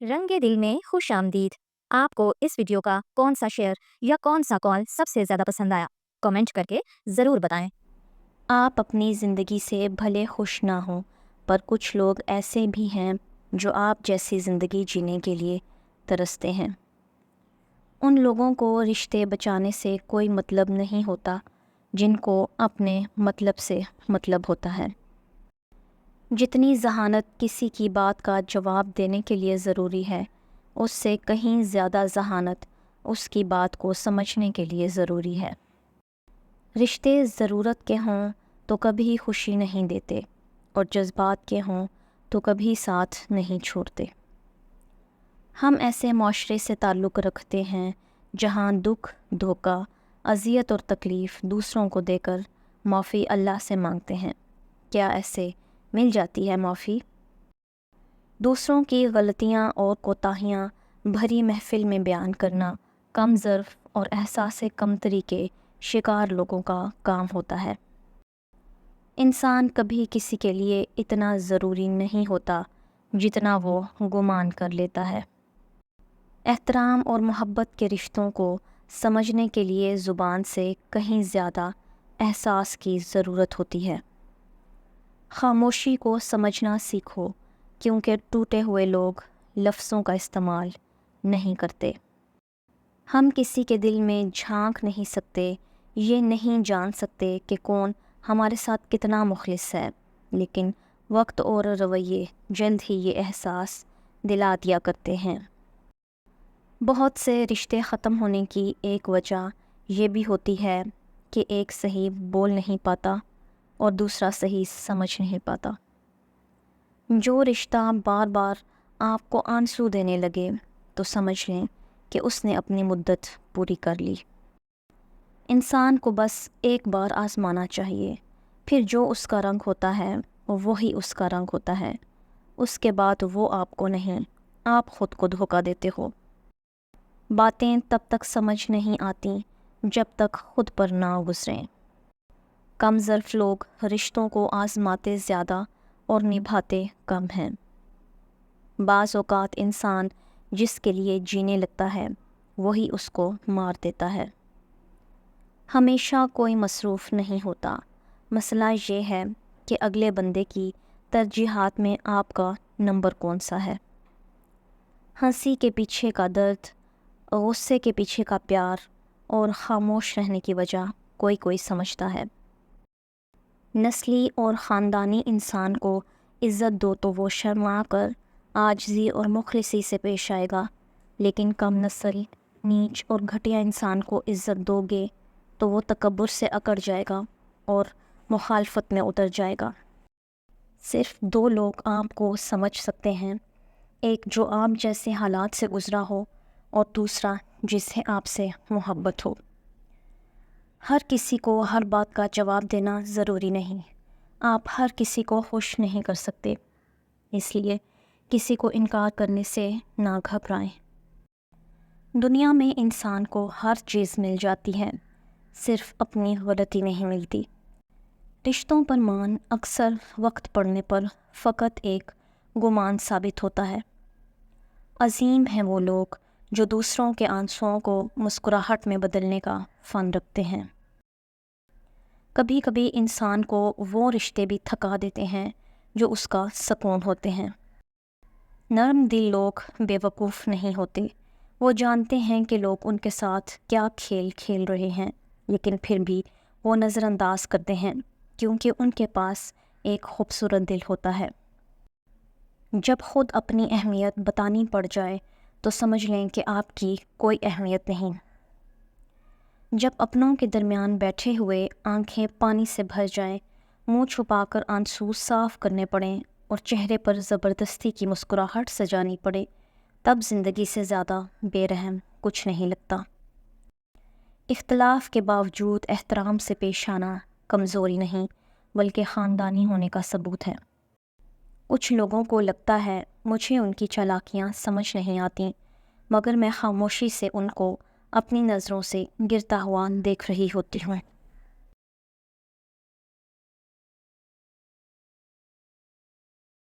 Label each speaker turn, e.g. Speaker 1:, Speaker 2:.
Speaker 1: रंगे दिल में खुश आमदीद। आपको इस वीडियो का कौन सा शेयर या कौन सा कॉल सबसे ज़्यादा पसंद आया, कमेंट करके ज़रूर बताएं।
Speaker 2: आप अपनी ज़िंदगी से भले खुश ना हों, पर कुछ लोग ऐसे भी हैं जो आप जैसी ज़िंदगी जीने के लिए तरसते हैं। उन लोगों को रिश्ते बचाने से कोई मतलब नहीं होता, जिनको अपने मतलब से मतलब होता है। जितनी ज़हानत किसी की बात का जवाब देने के लिए ज़रूरी है, उससे कहीं ज़्यादा ज़हानत उसकी बात को समझने के लिए ज़रूरी है। रिश्ते ज़रूरत के हों तो कभी खुशी नहीं देते, और जज्बात के हों तो कभी साथ नहीं छोड़ते। हम ऐसे माशरे से ताल्लुक़ रखते हैं जहाँ दुख, धोखा, अज़ियत और तकलीफ़ दूसरों को देकर माफ़ी अल्लाह से मांगते हैं। क्या ऐसे मिल जाती है माफ़ी? दूसरों की गलतियाँ और कोताहियाँ भरी महफ़िल में बयान करना कम ज़र्फ़ और एहसास कमतरी के शिकार लोगों का काम होता है। इंसान कभी किसी के लिए इतना ज़रूरी नहीं होता जितना वो गुमान कर लेता है। एहतराम और मोहब्बत के रिश्तों को समझने के लिए ज़ुबान से कहीं ज़्यादा एहसास की ज़रूरत होती है। खामोशी को समझना सीखो, क्योंकि टूटे हुए लोग लफ्ज़ों का इस्तेमाल नहीं करते। हम किसी के दिल में झांक नहीं सकते, ये नहीं जान सकते कि कौन हमारे साथ कितना मुखलिस है, लेकिन वक्त और रवैये जल्द ही ये एहसास दिला दिया करते हैं। बहुत से रिश्ते ख़त्म होने की एक वजह ये भी होती है कि एक सही बोल नहीं पाता और दूसरा सही समझ नहीं पाता। जो रिश्ता बार बार आपको आंसू देने लगे तो समझ लें कि उसने अपनी मुद्दत पूरी कर ली। इंसान को बस एक बार आजमाना चाहिए, फिर जो उसका रंग होता है वही उसका रंग होता है। उसके बाद वो आपको नहीं, आप ख़ुद को धोखा देते हो। बातें तब तक समझ नहीं आती जब तक खुद पर ना गुजरें। कम ज़र्फ़ लोग रिश्तों को आजमाते ज़्यादा और निभाते कम हैं। बाज़ औक़ात इंसान जिसके लिए जीने लगता है वही उसको मार देता है। हमेशा कोई मसरूफ़ नहीं होता। मसला ये है कि अगले बंदे की तरजीहात में आपका नंबर कौन सा है। हंसी के पीछे का दर्द, गुस्से के पीछे का प्यार और ख़ामोश रहने की वजह कोई कोई समझता है। नस्ली और ख़ानदानी इंसान को इज़्ज़त दो तो वो शर्मा कर आजिज़ी और मुखलिसी से पेश आएगा, लेकिन कम नस्ल, नीच और घटिया इंसान को इज़्ज़त दोगे तो वो तकब्बुर से अकड़ जाएगा और मुखालफत में उतर जाएगा। सिर्फ़ दो लोग आपको समझ सकते हैं, एक जो आप जैसे हालात से गुज़रा हो और दूसरा जिसे आपसे मोहब्बत हो। हर किसी को हर बात का जवाब देना ज़रूरी नहीं। आप हर किसी को खुश नहीं कर सकते, इसलिए किसी को इनकार करने से ना घबराएं। दुनिया में इंसान को हर चीज़ मिल जाती है, सिर्फ़ अपनी गलती नहीं मिलती। रिश्तों पर मान अक्सर वक्त पड़ने पर फ़कत एक गुमान साबित होता है। अजीम हैं वो लोग जो दूसरों के आंसुओं को मुस्कुराहट में बदलने का फ़न रखते हैं। कभी कभी इंसान को वो रिश्ते भी थका देते हैं जो उसका सुकून होते हैं। नरम दिल लोग बेवकूफ़ नहीं होते, वो जानते हैं कि लोग उनके साथ क्या खेल खेल रहे हैं, लेकिन फिर भी वो नज़रअंदाज करते हैं क्योंकि उनके पास एक खूबसूरत दिल होता है। जब ख़ुद अपनी अहमियत बतानी पड़ जाए तो समझ लें कि आपकी कोई अहमियत नहीं। जब अपनों के दरमियान बैठे हुए आंखें पानी से भर जाएं, मुंह छुपाकर आंसू साफ़ करने पड़ें और चेहरे पर ज़बरदस्ती की मुस्कुराहट सजानी पड़े, तब ज़िंदगी से ज़्यादा बेरहम कुछ नहीं लगता। इख्तलाफ के बावजूद एहतराम से पेश आना कमज़ोरी नहीं, बल्कि ख़ानदानी होने का सबूत है। कुछ लोगों को लगता है मुझे उनकी चालाकियाँ समझ नहीं आती, मगर मैं खामोशी से उनको अपनी नज़रों से गिरता हुआ देख रही होती हूँ।